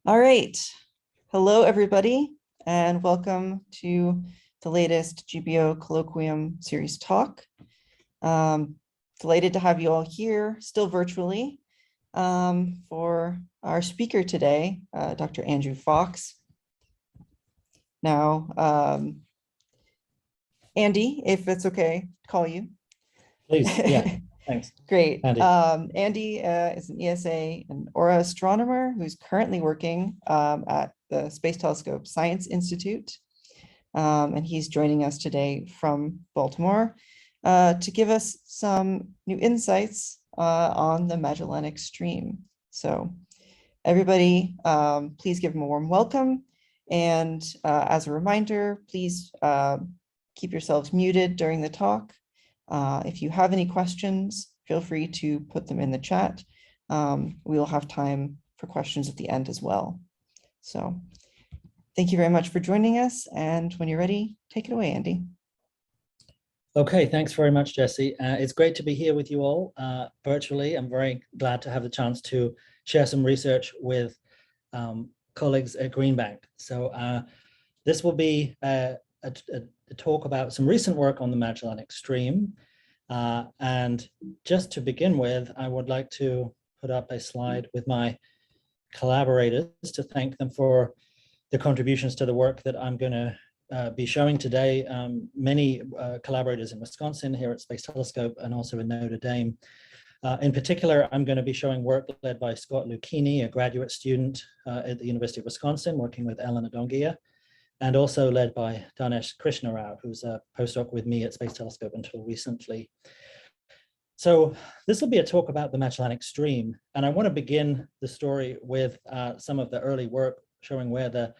All right. Hello, everybody, and welcome to the latest GBO Colloquium Series talk. Delighted to have you all here, still virtually, for our speaker today, Dr. Andrew Fox. Now, Andy, if it's okay, call you. Please, yeah, thanks. Great. Andy. Andy is an ESA and Aura astronomer who's currently working at the Space Telescope Science Institute. And he's joining us today from Baltimore to give us some new insights on the Magellanic Stream. So everybody, please give him a warm welcome. And as a reminder, please keep yourselves muted during the talk. If you have any questions, feel free to put them in the chat. We will have time for questions at the end as well. So thank you very much for joining us. And when you're ready, take it away, Andy. Okay, thanks very much, Jesse. It's great to be here with you all virtually. I'm very glad to have the chance to share some research with colleagues at Greenbank. So this will be a talk about some recent work on the Magellanic Stream. And just to begin with, I would like to put up a slide with my collaborators to thank them for the contributions to the work that I'm going to be showing today. Many collaborators in Wisconsin here at Space Telescope and also in Notre Dame. In particular, I'm going to be showing work led by Scott Lucchini, a graduate student at the University of Wisconsin, working with Ellen Adongia, and also led by Danesh Krishnarao, who's a postdoc with me at Space Telescope until recently. So this will be a talk about the Magellanic Stream, and I want to begin the story with some of the early work showing where the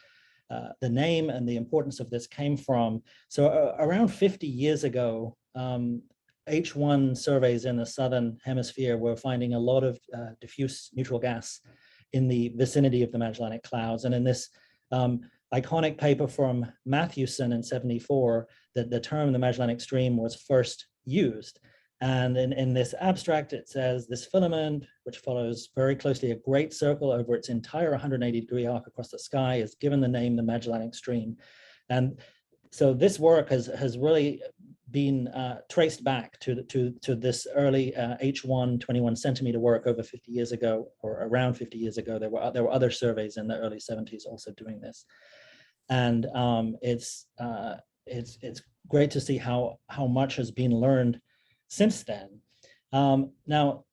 name and the importance of this came from. So around 50 years ago, H1 surveys in the Southern Hemisphere were finding a lot of diffuse neutral gas in the vicinity of the Magellanic Clouds. And in this iconic paper from Matthewson in '74, that the term the Magellanic Stream was first used. And in this abstract, it says this filament, which follows very closely a great circle over its entire 180-degree arc across the sky, is given the name the Magellanic Stream. And so this work has really been traced back to this early H1 21 centimeter work over 50 years ago, or around 50 years ago. There were other surveys in the early 70s also doing this. And it's great to see how much has been learned since then. Now,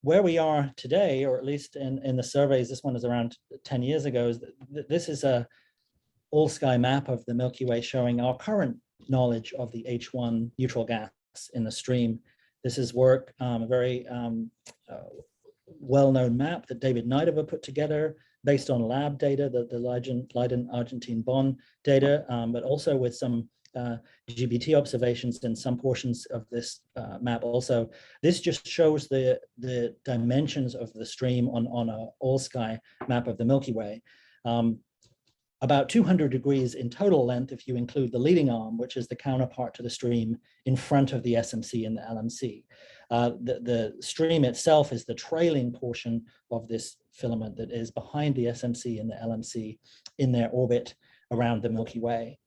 where we are today, or at least in the surveys, this one is around 10 years ago, this is a all-sky map of the Milky Way showing our current knowledge of the H1 neutral gas in the stream. This is work, a very well-known map that David Nidover put together based on lab data, the Leiden-Argentine-Bonn data, but also with some GBT observations in some portions of this map also. This just shows the dimensions of the stream on an all-sky map of the Milky Way. About 200 degrees in total length if you include the leading arm, which is the counterpart to the stream in front of the SMC and the LMC. The stream itself is the trailing portion of this filament that is behind the SMC and the LMC in their orbit around the Milky Way.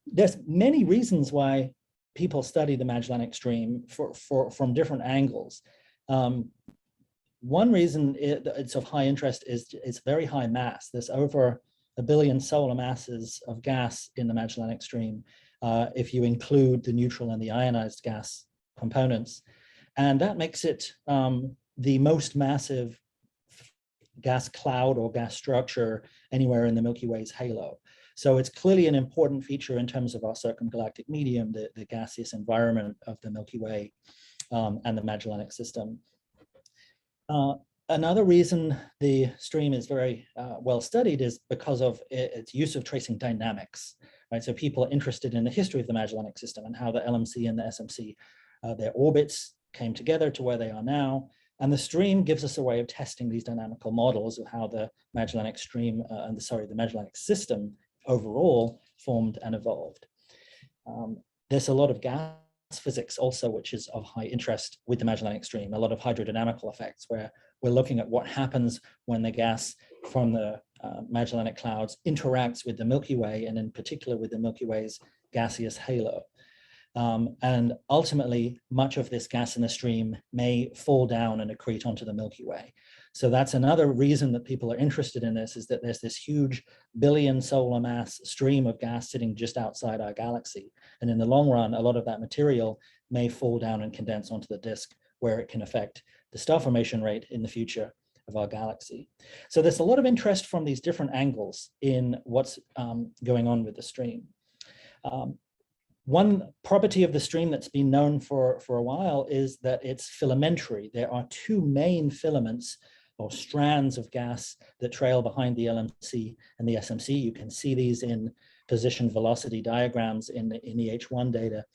There's many reasons why people study the Magellanic Stream from different angles. One reason it's of high interest is its very high mass. There's over 1 billion solar masses of gas in the Magellanic Stream, if you include the neutral and the ionized gas components. And that makes it the most massive gas cloud or gas structure anywhere in the Milky Way's halo. So it's clearly an important feature in terms of our circumgalactic medium, the gaseous environment of the Milky Way and the Magellanic System. Another reason the stream is very well studied is because of its use of tracing dynamics, right? So people are interested in the history of the Magellanic System and how the LMC and the SMC, their orbits came together to where they are now. And the stream gives us a way of testing these dynamical models of how the Magellanic Stream, the Magellanic System overall formed and evolved. There's a lot of gas physics also, which is of high interest with the Magellanic Stream, a lot of hydrodynamical effects, where we're looking at what happens when the gas from the Magellanic clouds interacts with the Milky Way, and in particular with the Milky Way's gaseous halo. And ultimately, much of this gas in the stream may fall down and accrete onto the Milky Way. So that's another reason that people are interested in this, is that there's this huge billion solar mass stream of gas sitting just outside our galaxy. And in the long run, a lot of that material may fall down and condense onto the disk, where it can affect the star formation rate in the future of our galaxy. So there's a lot of interest from these different angles in what's going on with the stream. One property of the stream that's been known for a while is that it's filamentary. There are two main filaments or strands of gas that trail behind the LMC and the SMC. You can see these in position velocity diagrams in the H1 data.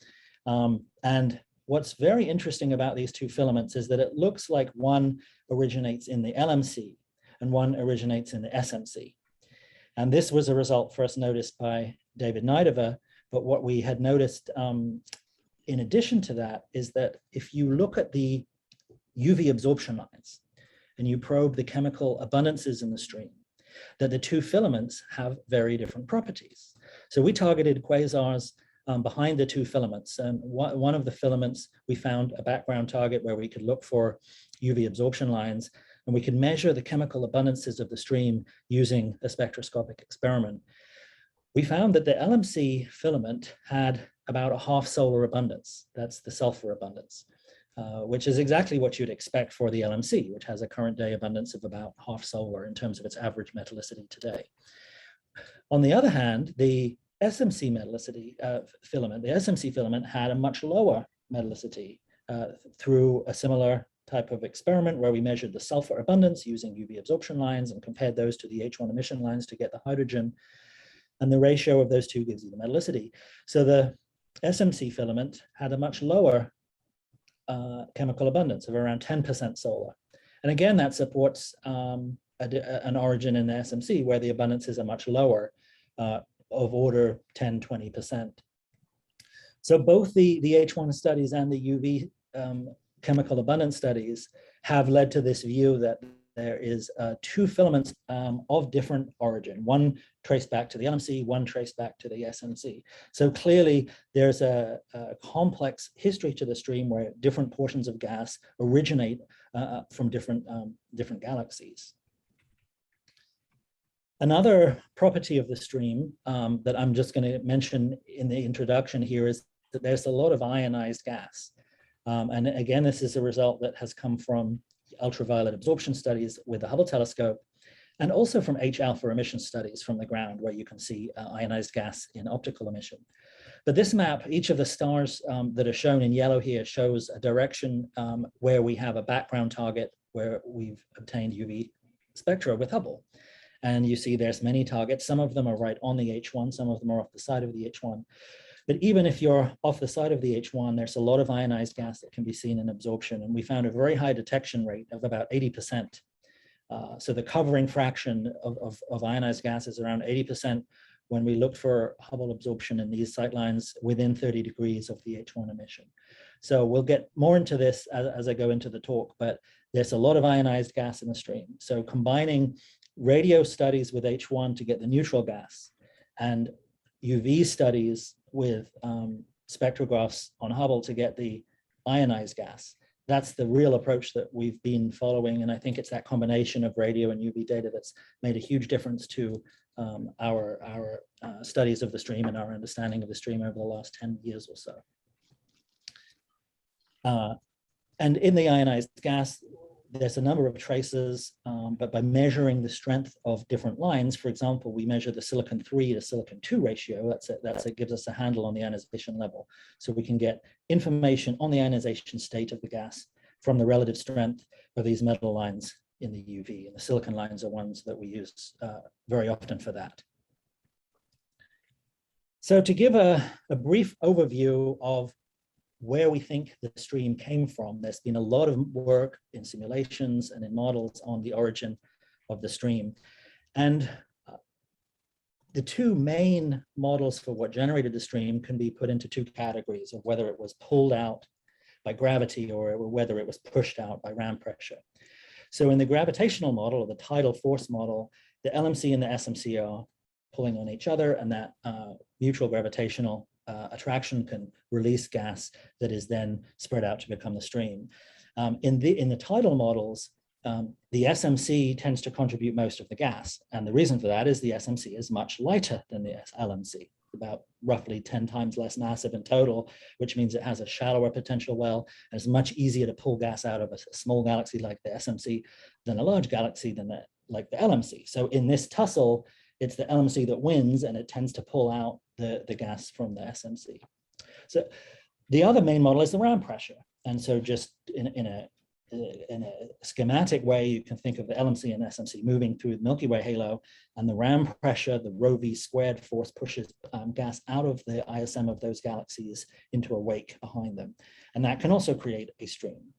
And what's very interesting about these two filaments is that it looks like one originates in the LMC and one originates in the SMC. And this was a result first noticed by David Nidover. But what we had noticed in addition to that is that if you look at the UV absorption lines and you probe the chemical abundances in the stream, that the two filaments have very different properties. So we targeted quasars behind the two filaments. And one of the filaments, we found a background target where we could look for UV absorption lines, and we could measure the chemical abundances of the stream using a spectroscopic experiment. We found that the LMC filament had about a half solar abundance. That's the sulfur abundance, which is exactly what you'd expect for the LMC, which has a current day abundance of about half solar in terms of its average metallicity today. On the other hand, the SMC metallicity filament, the SMC filament had a much lower metallicity through a similar type of experiment where we measured the sulfur abundance using UV absorption lines and compared those to the H1 emission lines to get the hydrogen. And the ratio of those two gives you the metallicity. So the SMC filament had a much lower chemical abundance of around 10% solar. And again, that supports an origin in the SMC where the abundances are much lower, of order 10, 20%. So both the H1 studies and the UV chemical abundance studies have led to this view that there is two filaments of different origin, one traced back to the LMC, one traced back to the SMC. So clearly there's a complex history to the stream where different portions of gas originate from different galaxies. Another property of the stream that I'm just going to mention in the introduction here is that there's a lot of ionized gas. And again, this is a result that has come from ultraviolet absorption studies with the Hubble telescope, and also from H-alpha emission studies from the ground, where you can see ionized gas in optical emission. But this map, each of the stars that are shown in yellow here shows a direction where we have a background target where we've obtained UV spectra with Hubble. And you see there's many targets. Some of them are right on the H1, some of them are off the side of the H1. But even if you're off the side of the H1, there's a lot of ionized gas that can be seen in absorption. And we found a very high detection rate of about 80%. So the covering fraction of ionized gas is around 80% when we looked for Hubble absorption in these sightlines within 30 degrees of the H1 emission. So we'll get more into this as I go into the talk, but there's a lot of ionized gas in the stream. So combining radio studies with H1 to get the neutral gas and UV studies with spectrographs on Hubble to get the ionized gas. That's the real approach that we've been following. And I think it's that combination of radio and UV data that's made a huge difference to our studies of the stream and our understanding of the stream over the last 10 years or so. And in the ionized gas, there's a number of traces, but by measuring the strength of different lines, for example, we measure the silicon 3 to silicon 2 ratio. That gives us a handle on the ionization level. So we can get information on the ionization state of the gas from the relative strength of these metal lines in the UV. And the silicon lines are ones that we use very often for that. So to give a brief overview of where we think the stream came from, there's been a lot of work in simulations and in models on the origin of the stream. And the two main models for what generated the stream can be put into two categories of whether it was pulled out by gravity or whether it was pushed out by ram pressure. So in the gravitational model, or the tidal force model, the LMC and the SMC are pulling on each other, and that mutual gravitational attraction can release gas that is then spread out to become the stream. In the tidal models, the SMC tends to contribute most of the gas. And the reason for that is the SMC is much lighter than the LMC, about roughly 10 times less massive in total, which means it has a shallower potential well, and it's much easier to pull gas out of a small galaxy like the SMC than a large galaxy like the LMC. So in this tussle, it's the LMC that wins, and it tends to pull out the gas from the SMC. So the other main model is the ram pressure. And so just in a schematic way, you can think of the LMC and SMC moving through the Milky Way halo, and the ram pressure, the rho v squared force, pushes gas out of the ISM of those galaxies into a wake behind them. And that can also create a stream.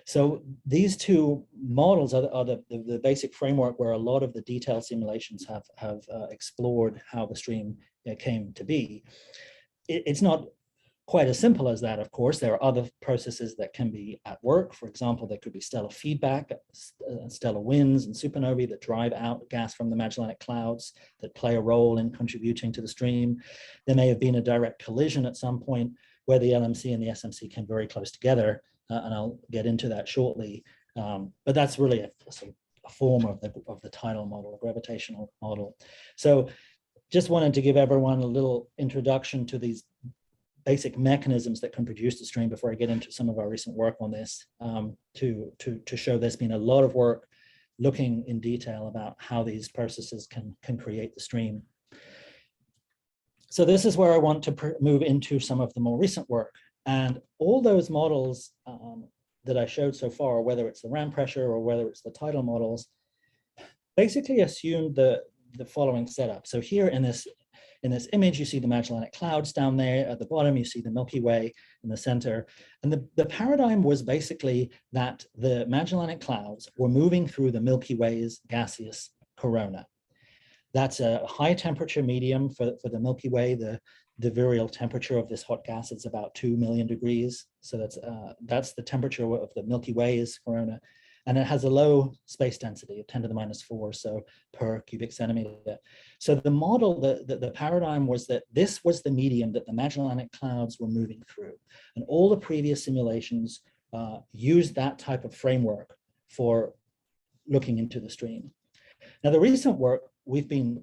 So these two models are the basic framework where a lot of the detailed simulations have explored how the stream came to be. It's not quite as simple as that, of course. There are other processes that can be at work. For example, there could be stellar feedback, stellar winds and supernovae that drive out gas from the Magellanic clouds that play a role in contributing to the stream. There may have been a direct collision at some point where the LMC and the SMC came very close together, and I'll get into that shortly. But that's really a form of the tidal model, a gravitational model. So just wanted to give everyone a little introduction to these basic mechanisms that can produce the stream before I get into some of our recent work on this, to show there's been a lot of work looking in detail about how these processes can create the stream. So this is where I want to move into some of the more recent work. And all those models that I showed so far, whether it's the ram pressure or whether it's the tidal models, basically assume the following setup. So here in this image, you see the Magellanic clouds down there. At the bottom, you see the Milky Way in the center. And the paradigm was basically that the Magellanic clouds were moving through the Milky Way's gaseous corona. That's a high temperature medium for the Milky Way. The virial temperature of this hot gas is about 2 million degrees. So that's the temperature of the Milky Way's corona. And it has a low space density of 10 to the minus 4, so per cubic centimeter. So the model, the paradigm was that this was the medium that the Magellanic clouds were moving through. And all the previous simulations used that type of framework for looking into the stream. Now, the recent work we've been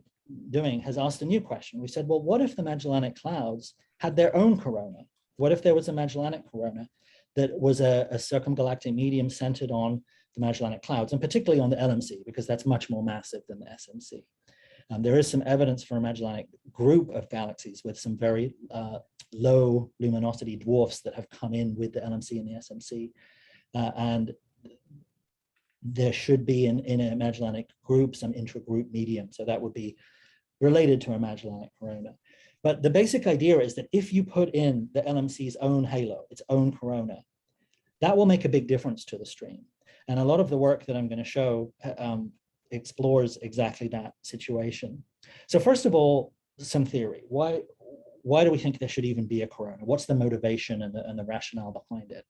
doing has asked a new question. We said, well, what if the Magellanic clouds had their own corona? What if there was a Magellanic corona that was a circumgalactic medium centered on the Magellanic clouds, and particularly on the LMC, because that's much more massive than the SMC. There is some evidence for a Magellanic group of galaxies with some very low luminosity dwarfs that have come in with the LMC and the SMC. And there should be in a Magellanic group some intra-group medium. So that would be related to a Magellanic corona. But the basic idea is that if you put in the LMC's own halo, its own corona, that will make a big difference to the stream. And a lot of the work that I'm going to show explores exactly that situation. So first of all, some theory. Why do we think there should even be a corona? What's the motivation and the rationale behind it?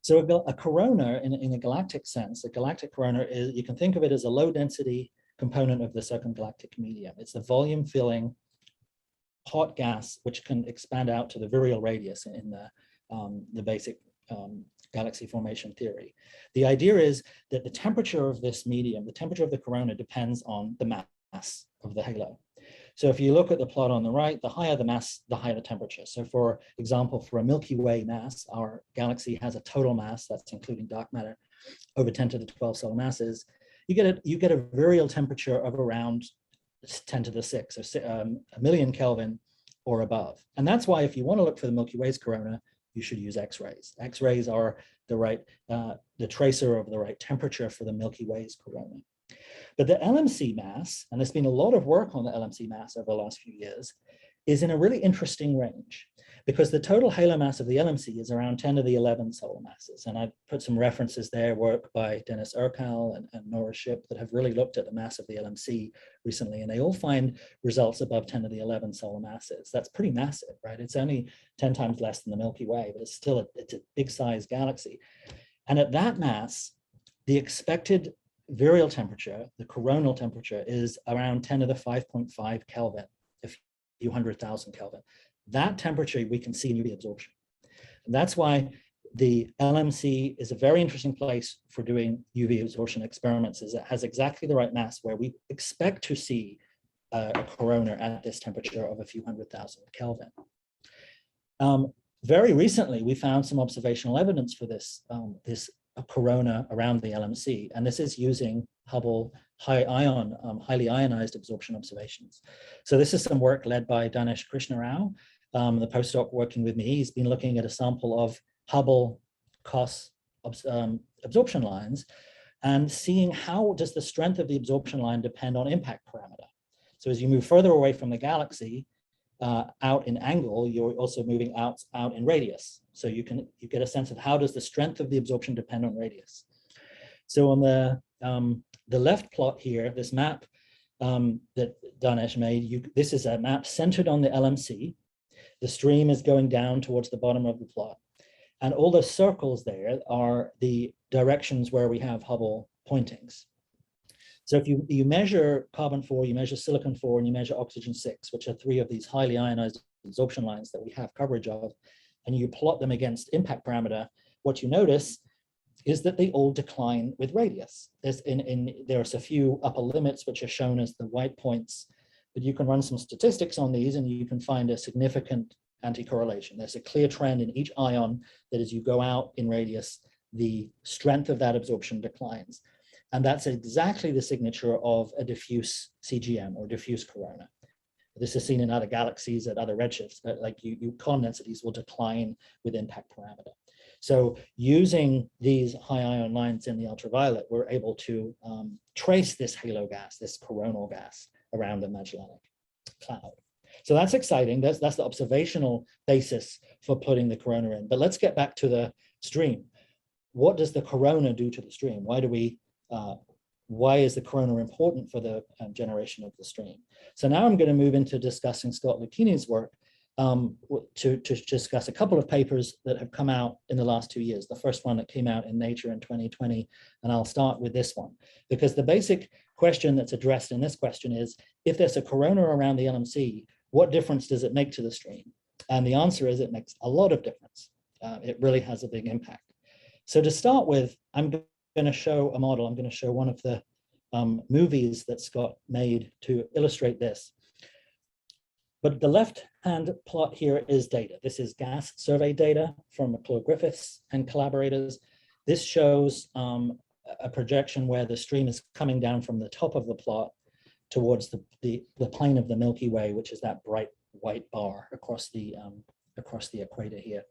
So a corona, in a galactic sense, a galactic corona is, you can think of it as a low density component of the circumgalactic medium. It's the volume filling hot gas, which can expand out to the virial radius in the basic galaxy formation theory. The idea is that the temperature of this medium, the temperature of the corona, depends on the mass of the halo. So if you look at the plot on the right, the higher the mass, the higher the temperature. So for example, for a Milky Way mass, our galaxy has a total mass, that's including dark matter, over 10 to the 12 solar masses. You get a virial temperature of around 10 to the 6, or a million Kelvin or above. And that's why if you want to look for the Milky Way's corona, you should use X-rays. X-rays are the tracer of the right temperature for the Milky Way's corona. But the LMC mass, and there's been a lot of work on the LMC mass over the last few years, is in a really interesting range, because the total halo mass of the LMC is around 10 to the 11 solar masses. And I've put some references there, work by Dennis Urkel and Nora Shipp, that have really looked at the mass of the LMC recently, and they all find results above 10 to the 11 solar masses. That's pretty massive, right? It's only 10 times less than the Milky Way, but it's still it's a big size galaxy. And at that mass, the expected virial temperature, the coronal temperature, is around 10 to the 5.5 Kelvin, a few 100,000 Kelvin. That temperature we can see in UV absorption. And that's why the LMC is a very interesting place for doing UV absorption experiments, is it has exactly the right mass where we expect to see a corona at this temperature of a few 100,000 Kelvin. Very recently, we found some observational evidence for this, corona around the LMC, and this is using Hubble highly ionized absorption observations. So this is some work led by Danesh Krishna Rao, the postdoc working with me. He's been looking at a sample of Hubble COS absorption lines and seeing how does the strength of the absorption line depend on impact parameter. So as you move further away from the galaxy, out in angle, you're also moving out in radius. So you get a sense of how does the strength of the absorption depend on radius. So on the left plot here, this map that Danesh made, this is a map centered on the LMC. The stream is going down towards the bottom of the plot. And all the circles there are the directions where we have Hubble pointings. So if you measure carbon-4, you measure silicon-4, and you measure oxygen-6, which are three of these highly ionized absorption lines that we have coverage of, and you plot them against impact parameter, what you notice is that they all decline with radius. There's a few upper limits which are shown as the white points, but you can run some statistics on these and you can find a significant anti-correlation. There's a clear trend in each ion that as you go out in radius, the strength of that absorption declines. And that's exactly the signature of a diffuse CGM or diffuse corona. This is seen in other galaxies at other redshifts, but like column densities will decline with impact parameter. So using these high ion lines in the ultraviolet, we're able to trace this halo gas, this coronal gas around the Magellanic Cloud. So that's exciting. That's the observational basis for putting the corona in. But let's get back to the stream. What does the corona do to the stream? Why is the corona important for the generation of the stream? So now I'm going to move into discussing Scott Lucchini's work to discuss a couple of papers that have come out in the last 2 years. The first one that came out in Nature in 2020, and I'll start with this one, because the basic question that's addressed in this question is, if there's a corona around the LMC, what difference does it make to the stream? And the answer is it makes a lot of difference. It really has a big impact. So to start with, I'm going to show a model. I'm going to show one of the movies that Scott made to illustrate this. But the left-hand plot here is data. This is gas survey data from McClure Griffiths and collaborators. This shows a projection where the stream is coming down from the top of the plot towards the plane of the Milky Way, which is that bright white bar across the equator here.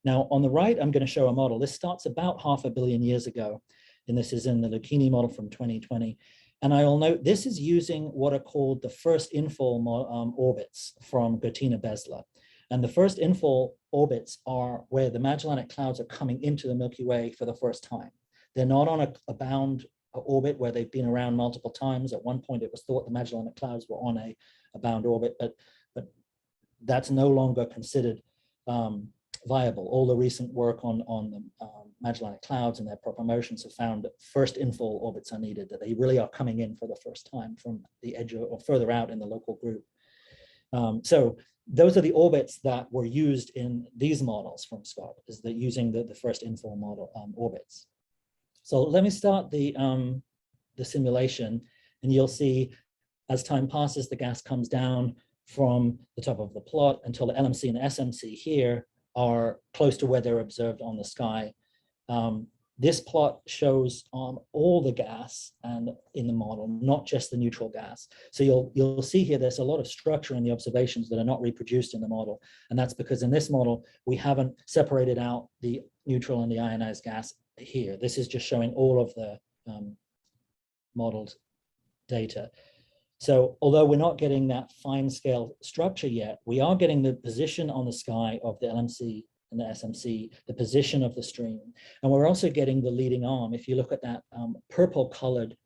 Now, on the right, I'm going to show a model. This starts about 500 million years ago, and this is in the Lucchini model from 2020. And I will note this is using what are called the first infall orbits from Gertina Besler. And the first infall orbits are where the Magellanic Clouds are coming into the Milky Way for the first time. They're not on a bound orbit where they've been around multiple times. At one point, it was thought the Magellanic Clouds were on a bound orbit, but that's no longer considered viable. All the recent work on the Magellanic Clouds and their proper motions have found that first infall orbits are needed, that they really are coming in for the first time from the edge or further out in the local group. So those are the orbits that were used in these models from Scott, is that using the first infall model orbits. So let me start the simulation, and you'll see as time passes, the gas comes down from the top of the plot until the LMC and SMC here are close to where they're observed on the sky. This plot shows all the gas and in the model, not just the neutral gas. So you'll see here there's a lot of structure in the observations that are not reproduced in the model. And that's because in this model, we haven't separated out the neutral and the ionized gas here. This is just showing all of the modeled data. So although we're not getting that fine scale structure yet, we are getting the position on the sky of the LMC and the SMC, the position of the stream. And we're also getting the leading arm. If you look at that purple colored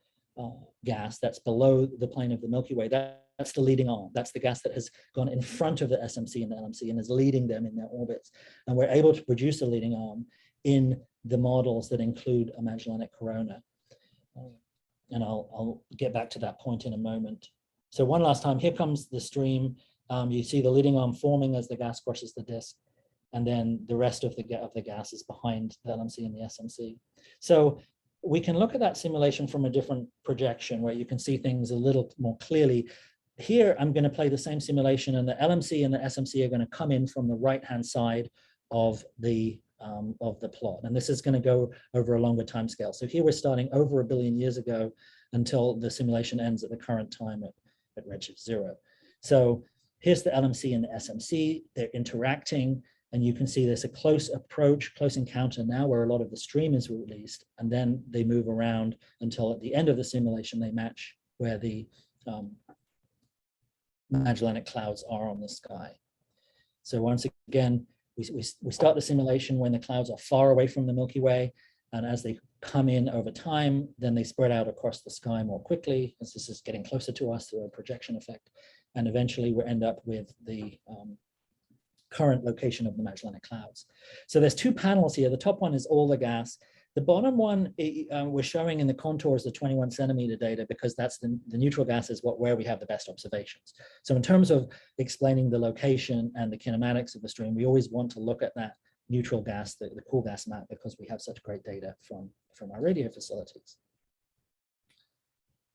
gas that's below the plane of the Milky Way, that's the leading arm. That's the gas that has gone in front of the SMC and the LMC and is leading them in their orbits. And we're able to produce a leading arm in the models that include a Magellanic Corona. And I'll get back to that point in a moment. So one last time, here comes the stream. You see the leading arm forming as the gas crosses the disk, and then the rest of the gas is behind the LMC and the SMC. So we can look at that simulation from a different projection where you can see things a little more clearly. Here, I'm going to play the same simulation, and the LMC and the SMC are going to come in from the right-hand side of the plot. And this is going to go over a longer time scale. So here we're starting over 1 billion years ago until the simulation ends at the current time at redshift 0. So here's the LMC and the SMC. They're interacting, and you can see there's a close approach, close encounter now where a lot of the stream is released, and then they move around until at the end of the simulation they match where the Magellanic clouds are on the sky. So once again, we start the simulation when the clouds are far away from the Milky Way, and as they come in over time, then they spread out across the sky more quickly as this is getting closer to us through a projection effect. And eventually we end up with the current location of the Magellanic clouds. So there's two panels here. The top one is all the gas. The bottom one, we're showing in the contours the 21 centimeter data because that's the neutral gas is where we have the best observations. So in terms of explaining the location and the kinematics of the stream, we always want to look at that neutral gas, the cool gas map, because we have such great data from our radio facilities.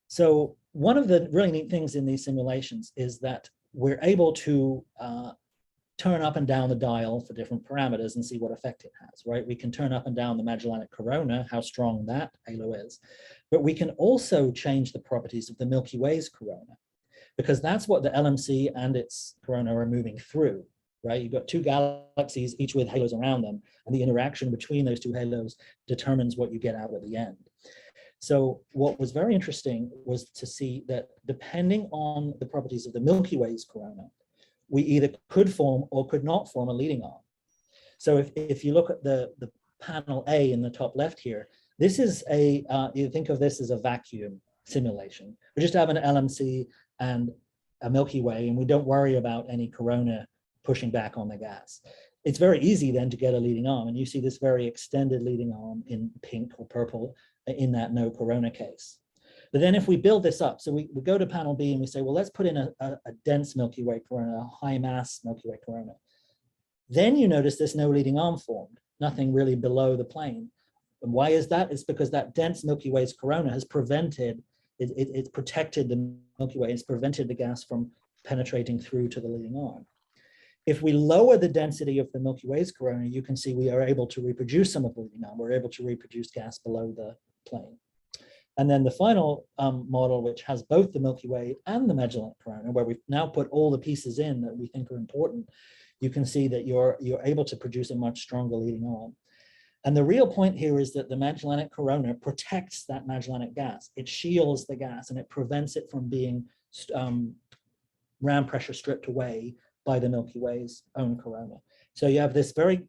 So one of the really neat things in these simulations is that we're able to turn up and down the dial for different parameters and see what effect it has, right? We can turn up and down the Magellanic Corona, how strong that halo is, but we can also change the properties of the Milky Way's corona, because that's what the LMC and its corona are moving through, right? You've got two galaxies, each with halos around them, and the interaction between those two halos determines what you get out at the end. So what was very interesting was to see that depending on the properties of the Milky Way's corona, we either could form or could not form a leading arm. So if you look at the panel A in the top left here, this is you think of this as a vacuum simulation. We just have an LMC and a Milky Way, and we don't worry about any corona pushing back on the gas. It's very easy then to get a leading arm, and you see this very extended leading arm in pink or purple in that no corona case. But then if we build this up, so we go to panel B and we say, well, let's put in a dense Milky Way corona, a high mass Milky Way corona. Then you notice there's no leading arm formed, nothing really below the plane. And why is that? It's because that dense Milky Way's corona has prevented, it's protected the Milky Way, it's prevented the gas from penetrating through to the leading arm. If we lower the density of the Milky Way's corona, you can see we are able to reproduce some of the leading arm. We're able to reproduce gas below the plane. And then the final model, which has both the Milky Way and the Magellanic Corona, where we've now put all the pieces in that we think are important, you can see that you're able to produce a much stronger leading arm. And the real point here is that the Magellanic Corona protects that Magellanic gas. It shields the gas and it prevents it from being ram pressure stripped away by the Milky Way's own corona. So you have this very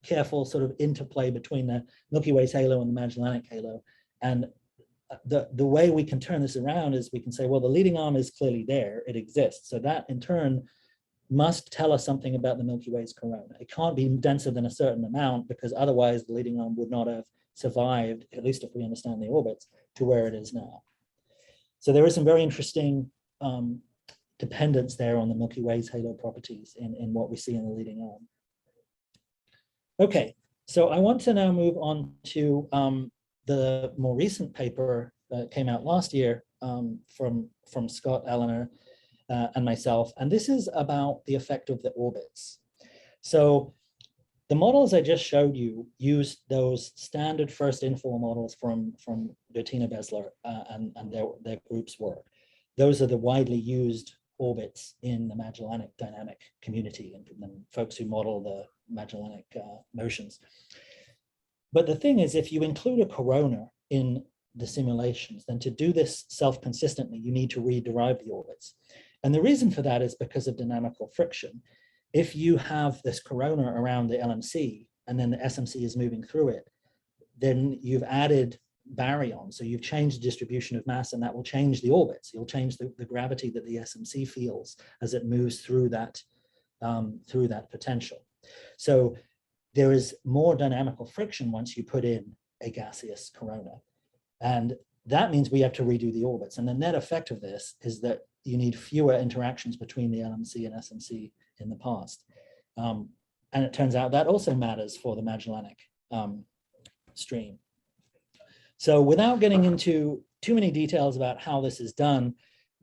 careful sort of interplay between the Milky Way's halo and the Magellanic halo. And the way we can turn this around is we can say, well, the leading arm is clearly there, it exists. So that in turn must tell us something about the Milky Way's corona. It can't be denser than a certain amount because otherwise the leading arm would not have survived, at least if we understand the orbits, to where it is now. So there is some very interesting dependence there on the Milky Way's halo properties in what we see in the leading arm. Okay, so I want to now move on to the more recent paper that came out last year from Scott, Eleanor, and myself, and this is about the effect of the orbits. So the models I just showed you used those standard first infall models from Bettina Besler and their group's work. Those are the widely used orbits in the Magellanic dynamic community and folks who model the Magellanic motions. But the thing is, if you include a corona in the simulations, then to do this self-consistently, you need to rederive the orbits. And the reason for that is because of dynamical friction. If you have this corona around the LMC and then the SMC is moving through it, then you've added baryon. So you've changed the distribution of mass, and that will change the orbits. You'll change the gravity that the SMC feels as it moves through that potential. So there is more dynamical friction once you put in a gaseous corona. And that means we have to redo the orbits. And the net effect of this is that you need fewer interactions between the LMC and SMC in the past. And it turns out that also matters for the Magellanic stream. So without getting into too many details about how this is done,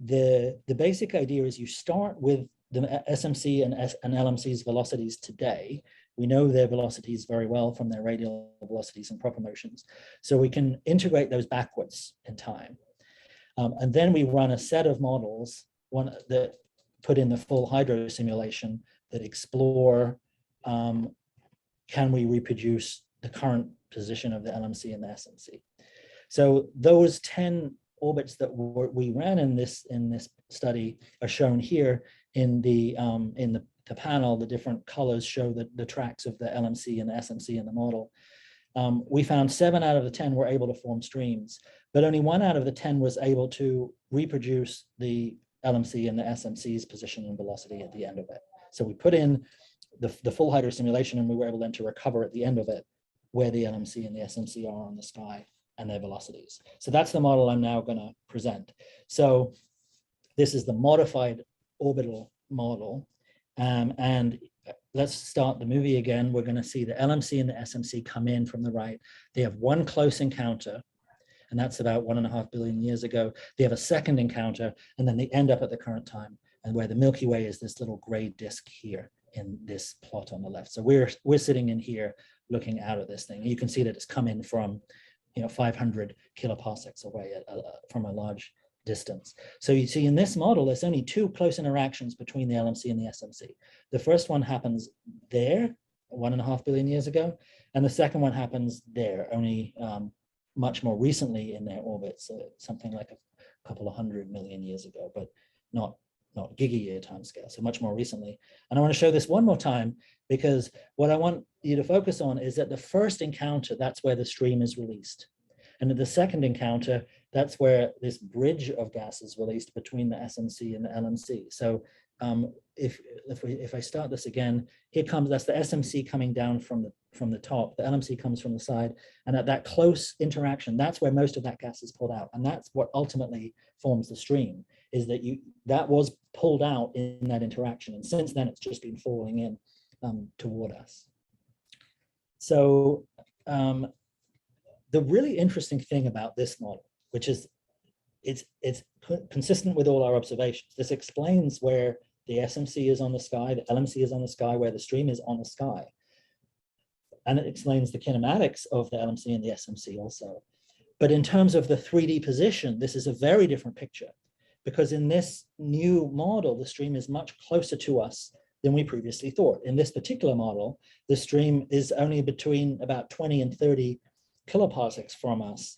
the basic idea is you start with the SMC and LMC's velocities today. We know their velocities very well from their radial velocities and proper motions. So we can integrate those backwards in time. And then we run a set of models, one that put in the full hydro simulation that explore, can we reproduce the current position of the LMC and the SMC? So those 10 orbits that we ran in this study are shown here in the panel. The different colors show the tracks of the LMC and the SMC in the model. We found 7 out of the 10 were able to form streams, but only 1 out of the 10 was able to reproduce the LMC and the SMC's position and velocity at the end of it. So we put in the full hydro simulation, and we were able then to recover at the end of it where the LMC and the SMC are on the sky and their velocities. So that's the model I'm now going to present. So this is the modified orbital model. And let's start the movie again. We're going to see the LMC and the SMC come in from the right. They have one close encounter, and that's about 1.5 billion years ago. They have a second encounter, and then they end up at the current time, and where the Milky Way is this little gray disk here in this plot on the left. So we're sitting in here looking out at this thing. You can see that it's come in from 500 kiloparsecs away from a large distance. So you see in this model, there's only 2 close interactions between the LMC and the SMC. The first one happens there 1.5 billion years ago, and the second one happens there only much more recently in their orbit, so something like a couple of 100 million years ago, but not giga-year timescale, so much more recently. And I want to show this one more time, because what I want you to focus on is that the first encounter, that's where the stream is released. And at the second encounter, that's where this bridge of gas is released between the SMC and the LMC. So if I start this again, here comes, that's the SMC coming down from the top, the LMC comes from the side, and at that close interaction, that's where most of that gas is pulled out. And that's what ultimately forms the stream, is that that was pulled out in that interaction. And since then, it's just been falling in toward us. So the really interesting thing about this model, which is it's consistent with all our observations. This explains where the SMC is on the sky, the LMC is on the sky, where the stream is on the sky. And it explains the kinematics of the LMC and the SMC also. But in terms of the 3D position, this is a very different picture, because in this new model, the stream is much closer to us than we previously thought. In this particular model, the stream is only between about 20 and 30 kiloparsecs from us.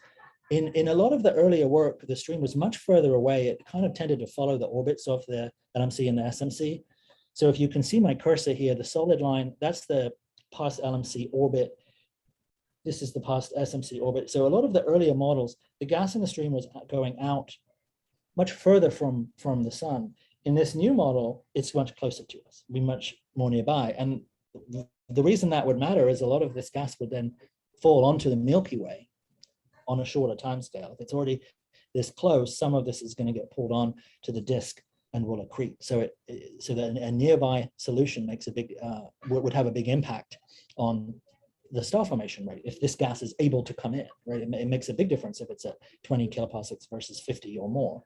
In a lot of the earlier work, the stream was much further away. It kind of tended to follow the orbits of the LMC and the SMC. So if you can see my cursor here, the solid line, that's the past LMC orbit. This is the past SMC orbit. So a lot of the earlier models, the gas in the stream was going out much further from the sun. In this new model, it's much closer to us, be much more nearby. And the reason that would matter is a lot of this gas would then fall onto the Milky Way on a shorter time scale. If it's already this close, some of this is going to get pulled on to the disk and will accrete. So that a nearby solution makes a big would have a big impact on the star formation rate if this gas is able to come in, right? It makes a big difference if it's at 20 kiloparsecs versus 50 or more.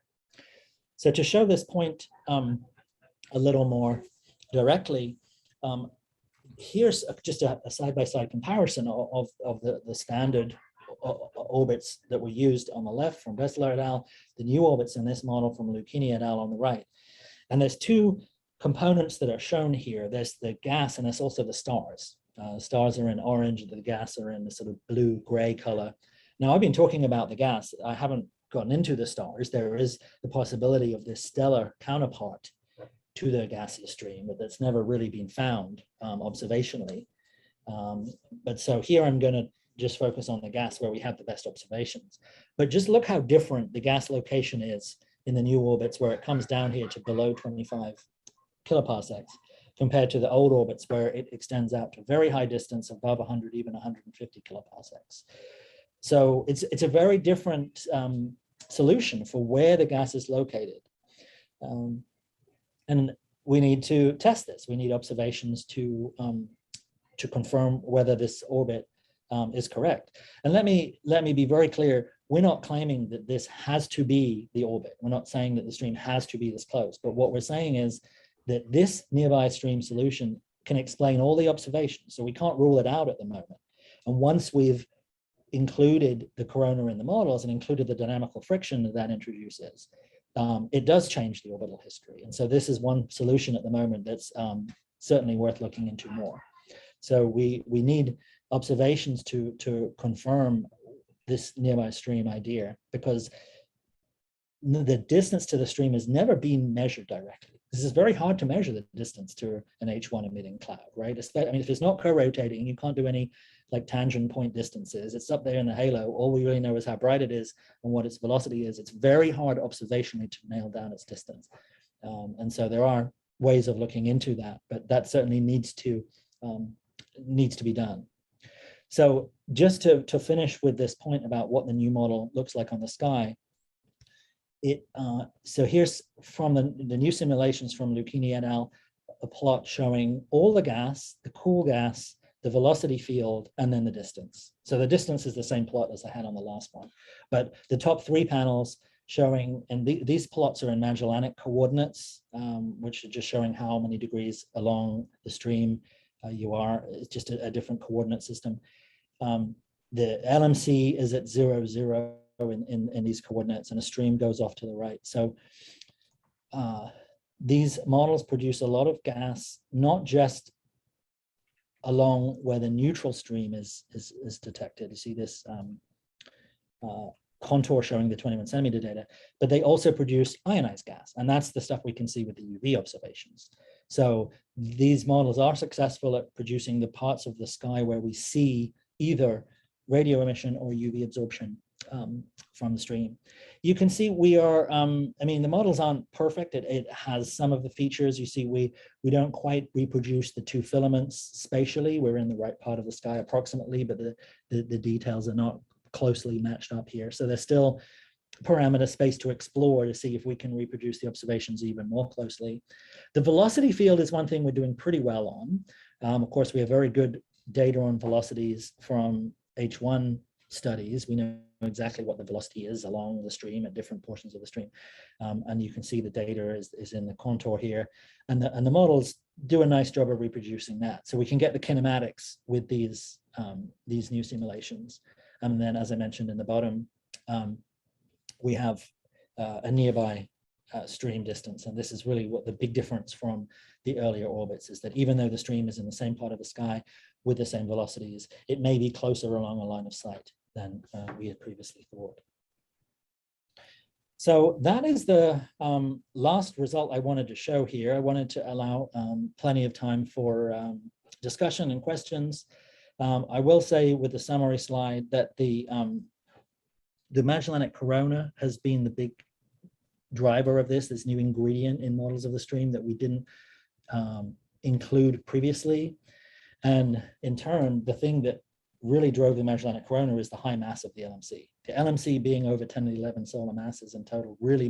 So to show this point a little more directly, here's just a side-by-side comparison of the standard orbits that were used on the left from Wessler et al., the new orbits in this model from Lucchini et al. On the right. And there's 2 components that are shown here. There's the gas and there's also the stars. Stars are in orange, the gas are in the sort of blue-gray color. Now, I've been talking about the gas. I haven't gotten into the stars. There is the possibility of this stellar counterpart to the gaseous stream, but that's never really been found observationally. But so here I'm going to just focus on the gas where we have the best observations. But just look how different the gas location is in the new orbits, where it comes down here to below 25 kiloparsecs, compared to the old orbits where it extends out to very high distance, above 100, even 150 kiloparsecs. So it's a very different solution for where the gas is located. And we need to test this. We need observations to confirm whether this orbit is correct. And let me be very clear. We're not claiming that this has to be the orbit. We're not saying that the stream has to be this close. But what we're saying is that this nearby stream solution can explain all the observations. So we can't rule it out at the moment. And once we've included the corona in the models and included the dynamical friction that that introduces, it does change the orbital history. And so this is one solution at the moment that's certainly worth looking into more. So we need observations to confirm this nearby stream idea, because the distance to the stream has never been measured directly. This is very hard to measure the distance to an H1 emitting cloud, right? I mean, if it's not co-rotating, you can't do any like tangent point distances. It's up there in the halo. All we really know is how bright it is and what its velocity is. It's very hard observationally to nail down its distance. And so there are ways of looking into that, but that certainly needs to be done. So just to finish with this point about what the new model looks like on the sky, so here's from the new simulations from Lucchini et al, a plot showing all the gas, the cool gas, the velocity field, and then the distance. So the distance is the same plot as I had on the last one, but the top three panels showing, and these plots are in Magellanic coordinates, which are just showing how many degrees along the stream you are. It's just a different coordinate system. The LMC is at 0, 0 in these coordinates, and a stream goes off to the right. So these models produce a lot of gas, not just along where the neutral stream is detected. You see this contour showing the 21 centimeter data, but they also produce ionized gas, and that's the stuff we can see with the UV observations. So these models are successful at producing the parts of the sky where we see either radio emission or UV absorption from the stream. You can see we are, I mean, the models aren't perfect. It has some of the features. You see, we don't quite reproduce the two filaments spatially. We're in the right part of the sky approximately, but the details are not closely matched up here. So there's still parameter space to explore to see if we can reproduce the observations even more closely. The velocity field is one thing we're doing pretty well on. Of course, we have very good data on velocities from H1 studies. We know exactly what the velocity is along the stream at different portions of the stream. And you can see the data is in the contour here. And the models do a nice job of reproducing that. So we can get the kinematics with these new simulations. And then, as I mentioned in the bottom, we have a nearby stream distance. And this is really what the big difference from the earlier orbits is, that even though the stream is in the same part of the sky with the same velocities, it may be closer along a line of sight than we had previously thought. So that is the last result I wanted to show here. I wanted to allow plenty of time for discussion and questions. I will say with the summary slide that the Magellanic Corona has been the big driver of this new ingredient in models of the stream that we didn't include previously. And in turn, the thing that really drove the Magellanic Corona is the high mass of the LMC. The LMC being over 10 to the 11 solar masses in total really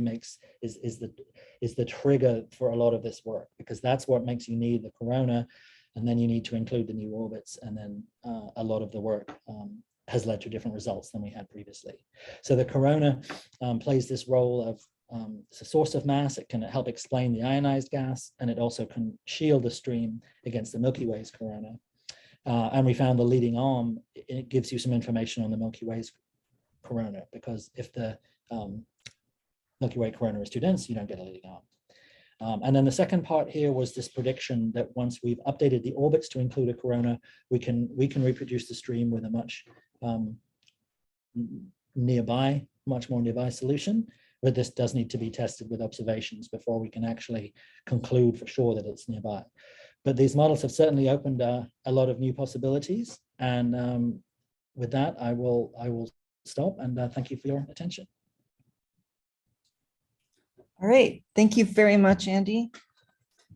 is the trigger for a lot of this work, because that's what makes you need the corona, and then you need to include the new orbits, and then a lot of the work has led to different results than we had previously. So the corona plays this role of it's a source of mass. It can help explain the ionized gas, and it also can shield the stream against the Milky Way's corona. And we found the leading arm, it gives you some information on the Milky Way's corona, because if the Milky Way corona is too dense, you don't get a leading arm. And then the second part here was this prediction that once we've updated the orbits to include a corona, we can reproduce the stream with a much nearby, much more nearby solution, but this does need to be tested with observations before we can actually conclude for sure that it's nearby. But these models have certainly opened a lot of new possibilities. And with that, I will stop and thank you for your attention. All right, thank you very much, Andy.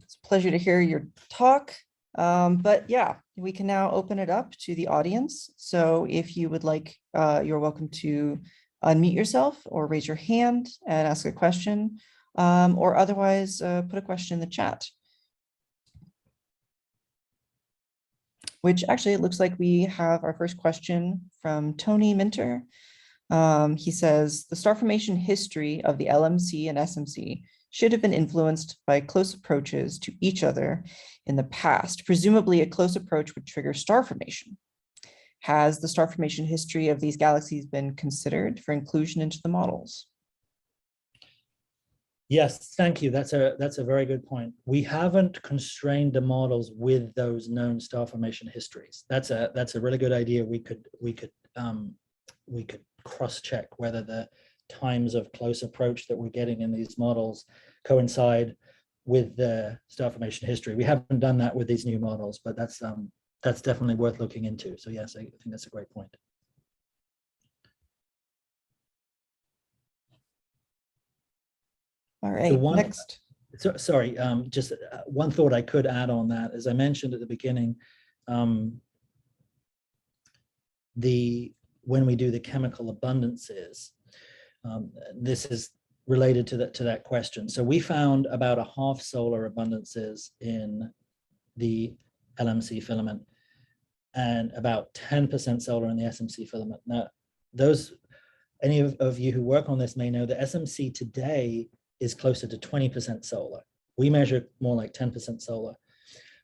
It's a pleasure to hear your talk. But yeah, we can now open it up to the audience. So if you would like, you're welcome to unmute yourself or raise your hand and ask a question, or otherwise put a question in the chat. Which actually, it looks like we have our first question from Tony Minter. He says, the star formation history of the LMC and SMC should have been influenced by close approaches to each other in the past. Presumably, a close approach would trigger star formation. Has the star formation history of these galaxies been considered for inclusion into the models? Yes, thank you. That's a very good point. We haven't constrained the models with those known star formation histories. That's a really good idea. We could cross-check whether the times of close approach that we're getting in these models coincide with the star formation history. We haven't done that with these new models, but that's definitely worth looking into. So yes, I think that's a great point. All right, next. So, sorry, just one thought I could add on that, as I mentioned at the beginning, when we do the chemical abundances, this is related to that question. So we found about a half solar abundances in the LMC filament and about 10% solar in the SMC filament. Now, any of you who work on this may know that SMC today is closer to 20% solar. We measure more like 10% solar.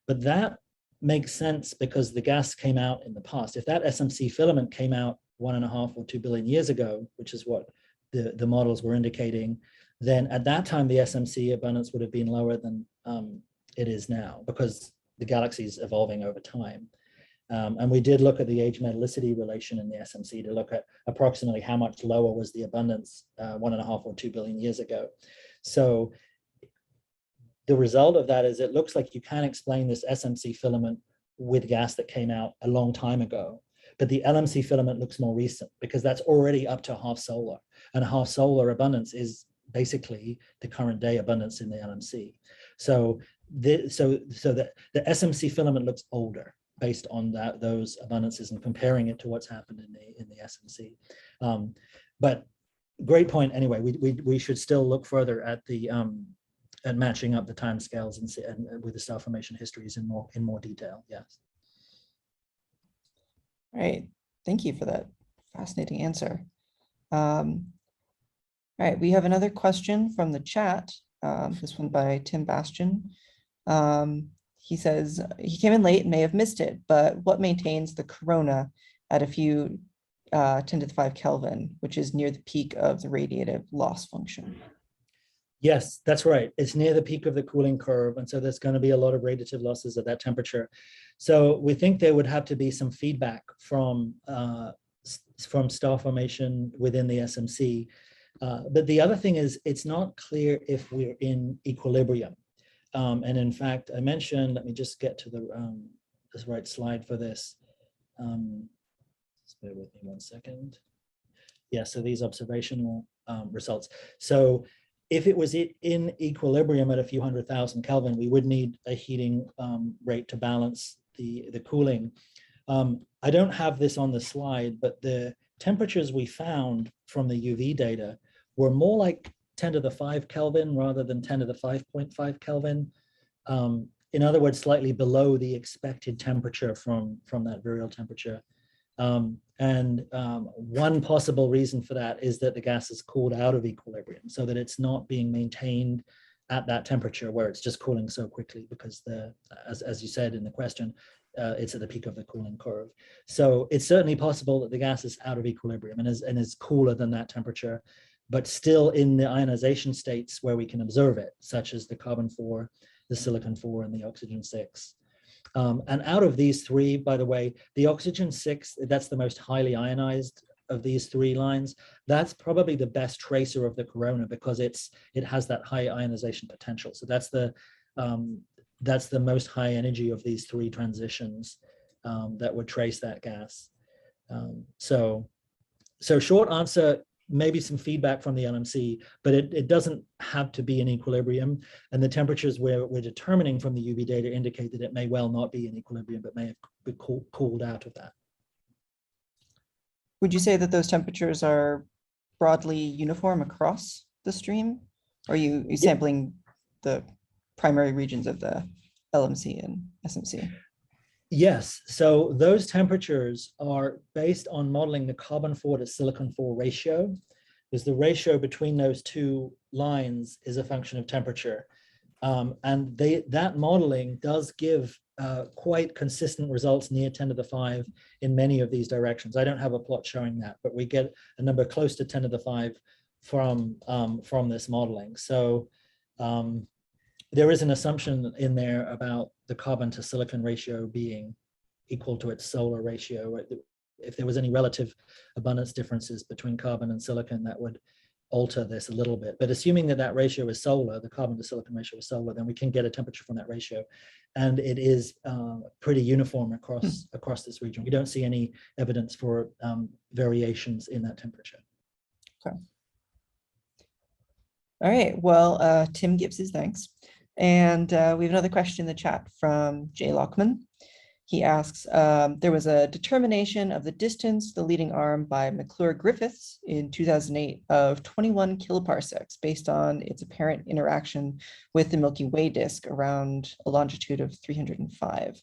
But that makes sense because the gas came out in the past. If that SMC filament came out 1.5 or 2 billion years ago, which is what the models were indicating, then at that time, the SMC abundance would have been lower than it is now because the galaxy is evolving over time. And we did look at the age metallicity relation in the SMC to look at approximately how much lower was the abundance 1.5 or 2 billion years ago. So the result of that is it looks like you can explain this SMC filament with gas that came out a long time ago. But the LMC filament looks more recent because that's already up to half solar. And a half solar abundance is basically the current day abundance in the LMC. So the SMC filament looks older based on those abundances and comparing it to what's happened in the SMC. But great point anyway. We should still look further at the at matching up the timescales and with the star formation histories in more detail. Yes. Right. Thank you for that fascinating answer. All right, we have another question from the chat. This one by Tim Bastian. He says he came in late and may have missed it, but what maintains the corona at a few 10 to the 5 Kelvin, which is near the peak of the radiative loss function? Yes, that's right. It's near the peak of the cooling curve. And so there's going to be a lot of radiative losses at that temperature. So we think there would have to be some feedback from star formation within the SMC. But the other thing is it's not clear if we're in equilibrium. And in fact, I mentioned, let me just get to this right slide for this. Just bear with me 1 second. Yeah, so these observational results. So if it was in equilibrium at a few 100,000 Kelvin, we would need a heating rate to balance the cooling. I don't have this on the slide, but the temperatures we found from the UV data were more like 10 to the 5 Kelvin rather than 10 to the 5.5 Kelvin. In other words, slightly below the expected temperature from that virial temperature. One possible reason for that is that the gas is cooled out of equilibrium so that it's not being maintained at that temperature where it's just cooling so quickly because as you said in the question, it's at the peak of the cooling curve. So it's certainly possible that the gas is out of equilibrium and is cooler than that temperature, but still in the ionization states where we can observe it, such as the carbon-4, the silicon-4, and the oxygen-6. And out of these three, by the way, the oxygen-6, that's the most highly ionized of these three lines, that's probably the best tracer of the corona because it has that high ionization potential. So that's the most high energy of these three transitions that would trace that gas. So short answer, maybe some feedback from the LMC, but it doesn't have to be in equilibrium. And the temperatures we're determining from the UV data indicate that it may well not be in equilibrium, but may have been cooled out of that. Would you say that those temperatures are broadly uniform across the stream? Or are you sampling the primary regions of the LMC and SMC? Yes, so those temperatures are based on modeling the carbon-4 to silicon-4 ratio, because the ratio between those two lines is a function of temperature. And that modeling does give quite consistent results near 10 to the 5 in many of these directions. I don't have a plot showing that, but we get a number close to 10 to the 5 from this modeling. So there is an assumption in there about the carbon to silicon ratio being equal to its solar ratio. If there was any relative abundance differences between carbon and silicon, that would alter this a little bit. But assuming that ratio is solar, the carbon to silicon ratio is solar, then we can get a temperature from that ratio. And it is pretty uniform across this region. We don't see any evidence for variations in that temperature. Okay. All right, well, Tim gives his thanks. And we have another question in the chat from Jay Lockman. He asks, there was a determination of the distance to the leading arm by McClure-Griffiths in 2008 of 21 kiloparsecs based on its apparent interaction with the Milky Way disk around a longitude of 305.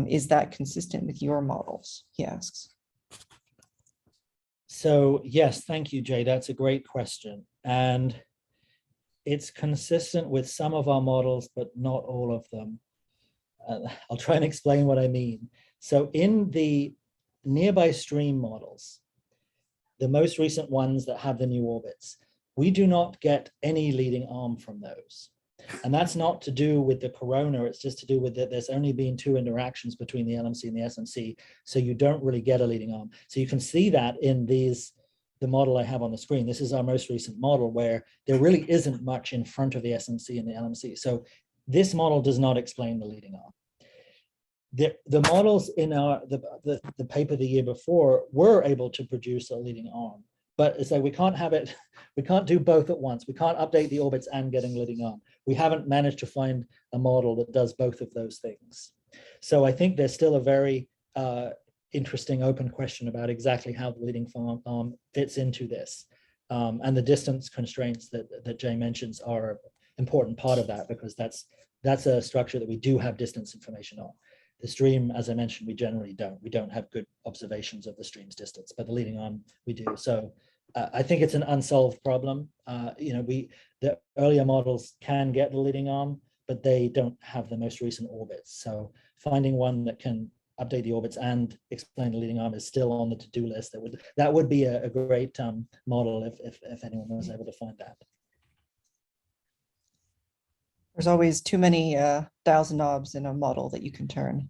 Is that consistent with your models? He asks. So yes, thank you, Jay. That's a great question. And it's consistent with some of our models, but not all of them. I'll try and explain what I mean. So in the nearby stream models, the most recent ones that have the new orbits, we do not get any leading arm from those. And that's not to do with the corona, it's just to do with that there's only been 2 interactions between the LMC and the SMC, so you don't really get a leading arm. So you can see that in the model I have on the screen. This is our most recent model where there really isn't much in front of the SMC and the LMC. So this model does not explain the leading arm. The models in the paper the year before were able to produce a leading arm, but it's like we can't do both at once. We can't update the orbits and getting leading arm. We haven't managed to find a model that does both of those things. So I think there's still a very interesting open question about exactly how the leading arm fits into this. And the distance constraints that Jay mentions are an important part of that, because that's a structure that we do have distance information on. The stream, as I mentioned, we generally don't. We don't have good observations of the stream's distance, but the leading arm we do. So I think it's an unsolved problem. The earlier models can get the leading arm, but they don't have the most recent orbits. So finding one that can update the orbits and explain the leading arm is still on the to-do list. That would be a great model if anyone was able to find that. There's always too many dials and knobs in a model that you can turn.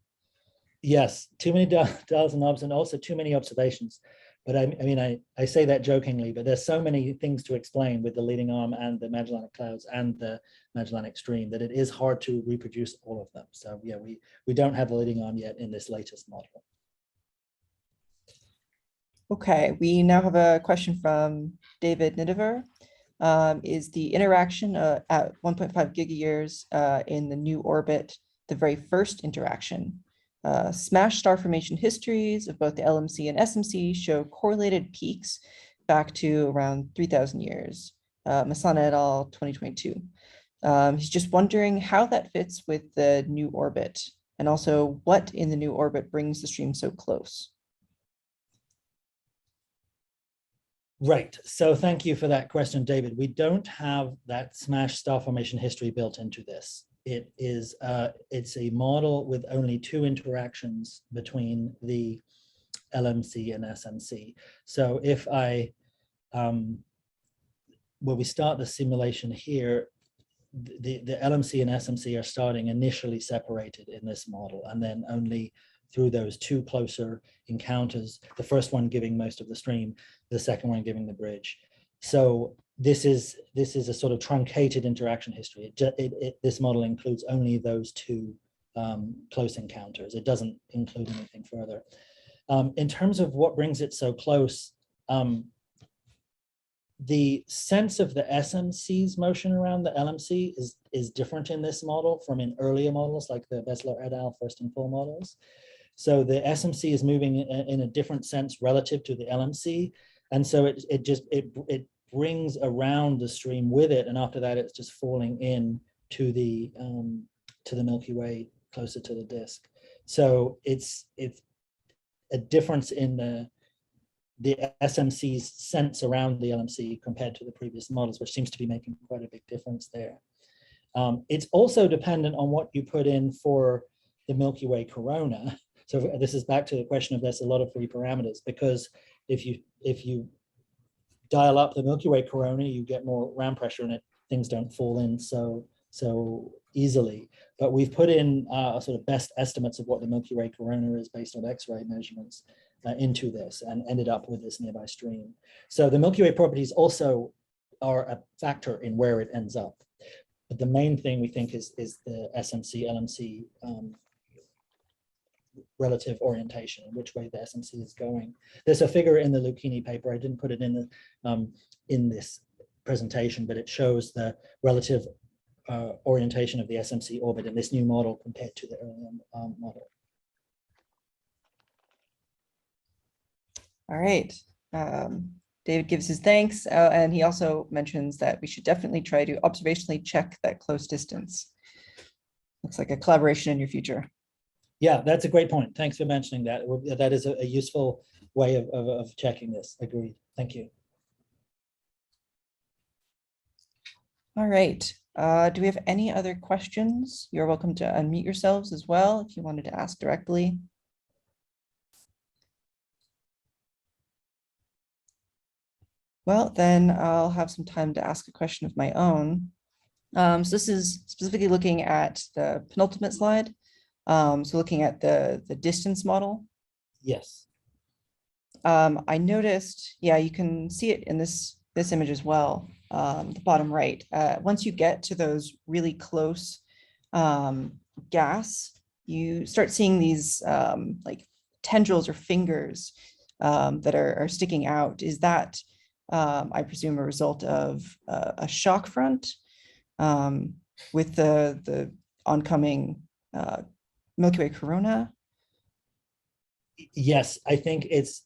Yes, too many dials and knobs, and also too many observations. But I say that jokingly, but there's so many things to explain with the leading arm and the Magellanic Clouds and the Magellanic Stream that it is hard to reproduce all of them. So yeah, we don't have the leading arm yet in this latest model. Okay, we now have a question from David Nidover. Is the interaction at 1.5 gigayears in the new orbit the very first interaction? Smash star formation histories of both the LMC and SMC show correlated peaks back to around 3,000 years. Masana et al. 2022. He's just wondering how that fits with the new orbit, and also what in the new orbit brings the stream so close. Right. So thank you for that question, David. We don't have that smash star formation history built into this. It's a model with only 2 interactions between the LMC and SMC. So if we start the simulation here, the LMC and SMC are starting initially separated in this model, and then only through those two closer encounters, the first one giving most of the stream, the second one giving the bridge. So this is a sort of truncated interaction history. This model includes only those two close encounters. It doesn't include anything further. In terms of what brings it so close, the sense of the SMC's motion around the LMC is different in this model from in earlier models like the Besler et al. First and full models. So the SMC is moving in a different sense relative to the LMC. And so it brings around the stream with it. And after that, it's just falling in to the Milky Way closer to the disk. So it's a difference in the SMC's sense around the LMC compared to the previous models, which seems to be making quite a big difference there. It's also dependent on what you put in for the Milky Way corona. So this is back to the question of there's a lot of free parameters, because if you dial up the Milky Way corona, you get more ram pressure in it. Things don't fall in so easily. But we've put in sort of best estimates of what the Milky Way corona is based on X-ray measurements into this, and ended up with this nearby stream. So the Milky Way properties also are a factor in where it ends up. But the main thing we think is the SMC, LMC relative orientation, in which way the SMC is going. There's a figure in the Lucchini paper. I didn't put it in this presentation, but it shows the relative orientation of the SMC orbit in this new model compared to the earlier model. All right. David gives his thanks, and he also mentions that we should definitely try to observationally check that close distance. Looks like a collaboration in your future. Yeah, that's a great point. Thanks for mentioning that. That is a useful way of checking this. Agreed. Thank you. All right. Do we have any other questions? You're welcome to unmute yourselves as well if you wanted to ask directly. Well, then I'll have some time to ask a question of my own. So this is specifically looking at the penultimate slide. So looking at the distance model. Yes. I noticed, yeah, you can see it in this image as well, the bottom right. Once you get to those really close gas, you start seeing these like tendrils or fingers that are sticking out. Is that, I presume, a result of a shock front with the oncoming Milky Way corona? Yes, I think it's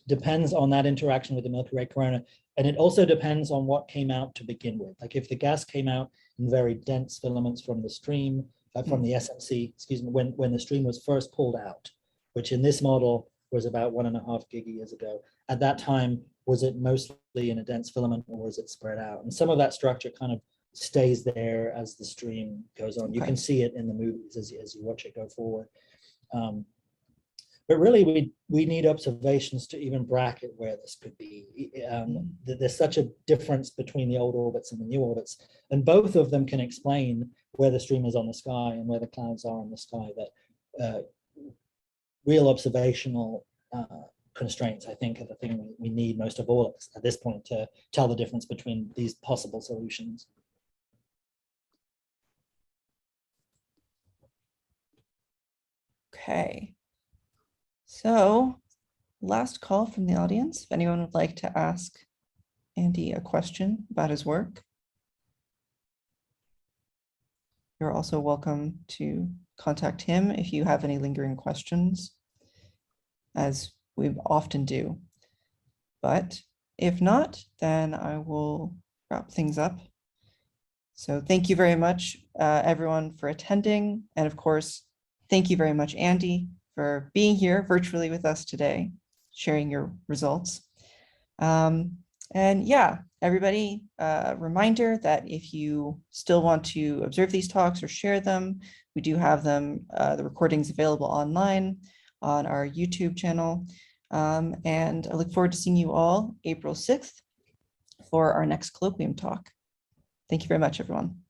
depends on that interaction with the Milky Way corona, and it also depends on what came out to begin with. Like if the gas came out in very dense filaments from the stream, from the SMC, excuse me, when the stream was first pulled out, which in this model was about 1.5 gigayears ago. At that time, was it mostly in a dense filament, or was it spread out? And some of that structure kind of stays there as the stream goes on. Okay. You can see it in the movies as you watch it go forward. But really, we need observations to even bracket where this could be. There's such a difference between the old orbits and the new orbits, and both of them can explain where the stream is on the sky and where the clouds are in the sky. That real observational constraints, I think, are the thing we need most of all at this point to tell the difference between these possible solutions. Okay. So, last call from the audience. If anyone would like to ask Andy a question about his work, you're also welcome to contact him if you have any lingering questions, as we often do. But if not, then I will wrap things up. So thank you very much, everyone, for attending. And of course, thank you very much, Andy, for being here virtually with us today, sharing your results. And yeah, everybody, reminder that if you still want to observe these talks or share them, we do have them, the recordings available online on our YouTube channel. And I look forward to seeing you all April 6th for our next colloquium talk. Thank you very much, everyone.